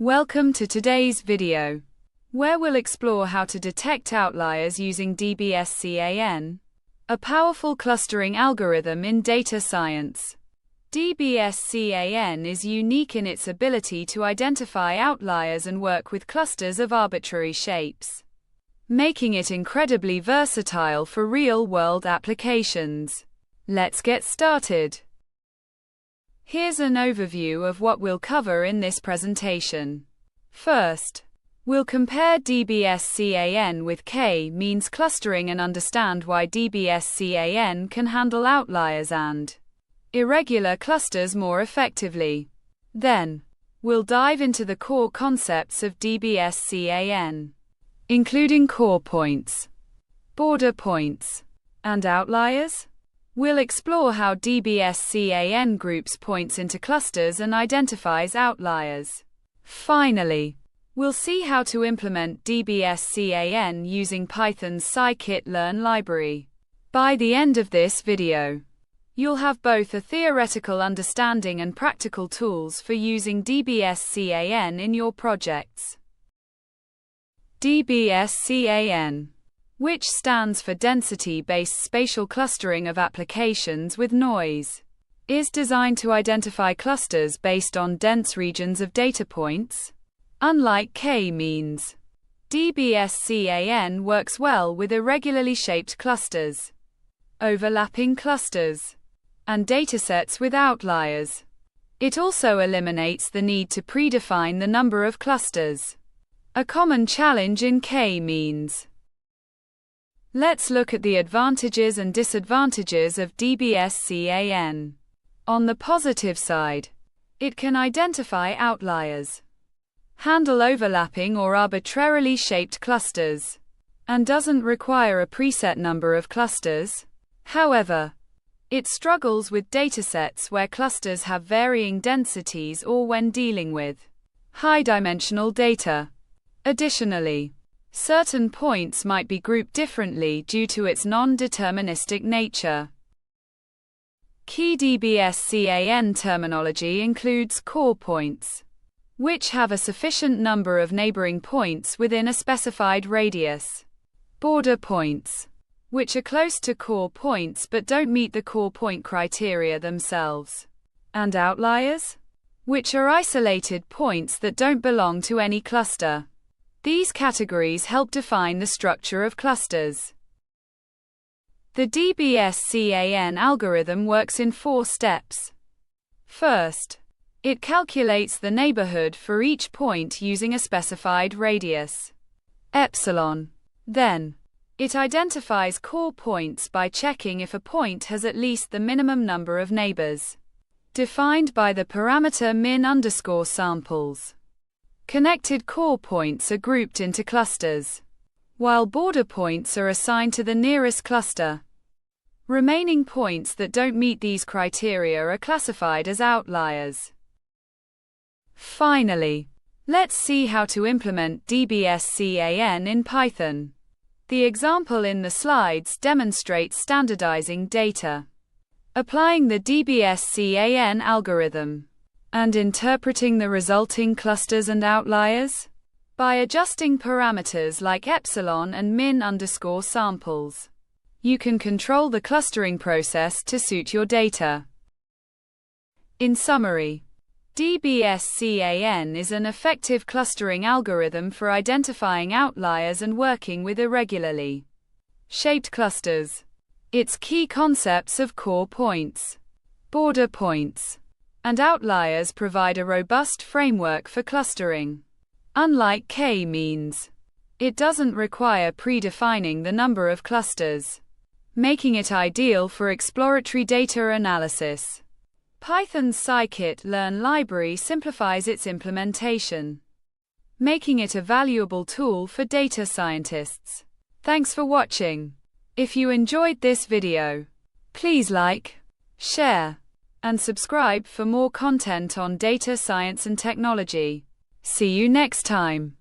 Welcome to today's video, where we'll explore how to detect outliers using DBSCAN, a powerful clustering algorithm in data science. DBSCAN is unique in its ability to identify outliers and work with clusters of arbitrary shapes, making it incredibly versatile for real-world applications. Let's get started. Here's an overview of what we'll cover in this presentation. First, we'll compare DBSCAN with k-means clustering and understand why DBSCAN can handle outliers and irregular clusters more effectively. Then, we'll dive into the core concepts of DBSCAN, including core points, border points, and outliers. We'll explore how DBSCAN groups points into clusters and identifies outliers. Finally, we'll see how to implement DBSCAN using Python's scikit-learn library. By the end of this video, you'll have both a theoretical understanding and practical tools for using DBSCAN in your projects. DBSCAN, which stands for Density-Based Spatial Clustering of Applications with Noise, is designed to identify clusters based on dense regions of data points. Unlike k-means, DBSCAN works well with irregularly shaped clusters, overlapping clusters, and datasets with outliers. It also eliminates the need to predefine the number of clusters, a common challenge in k-means. Let's look at the advantages and disadvantages of DBSCAN. On the positive side, it can identify outliers, handle overlapping or arbitrarily shaped clusters, and doesn't require a preset number of clusters. However, it struggles with datasets where clusters have varying densities or when dealing with high-dimensional data. Additionally, certain points might be grouped differently due to its non-deterministic nature. Key DBSCAN terminology includes core points, which have a sufficient number of neighboring points within a specified radius, border points, which are close to core points but don't meet the core point criteria themselves, and outliers, which are isolated points that don't belong to any cluster. These categories help define the structure of clusters. The DBSCAN algorithm works in 4 steps. First, it calculates the neighborhood for each point using a specified radius, epsilon. Then, it identifies core points by checking if a point has at least the minimum number of neighbors, defined by the parameter min_samples. Connected core points are grouped into clusters, while border points are assigned to the nearest cluster. Remaining points that don't meet these criteria are classified as outliers. Finally, let's see how to implement DBSCAN in Python. The example in the slides demonstrates standardizing data, applying the DBSCAN algorithm, and interpreting the resulting clusters and outliers. By adjusting parameters like epsilon and min_samples, you can control the clustering process to suit your data. In summary, DBSCAN is an effective clustering algorithm for identifying outliers and working with irregularly shaped clusters. Its key concepts of core points, border points, and outliers provide a robust framework for clustering. Unlike k-means, it doesn't require predefining the number of clusters, making it ideal for exploratory data analysis. Python's scikit-learn library simplifies its implementation, making it a valuable tool for data scientists. Thanks for watching. If you enjoyed this video, please like, share, and subscribe for more content on data science and technology. See you next time.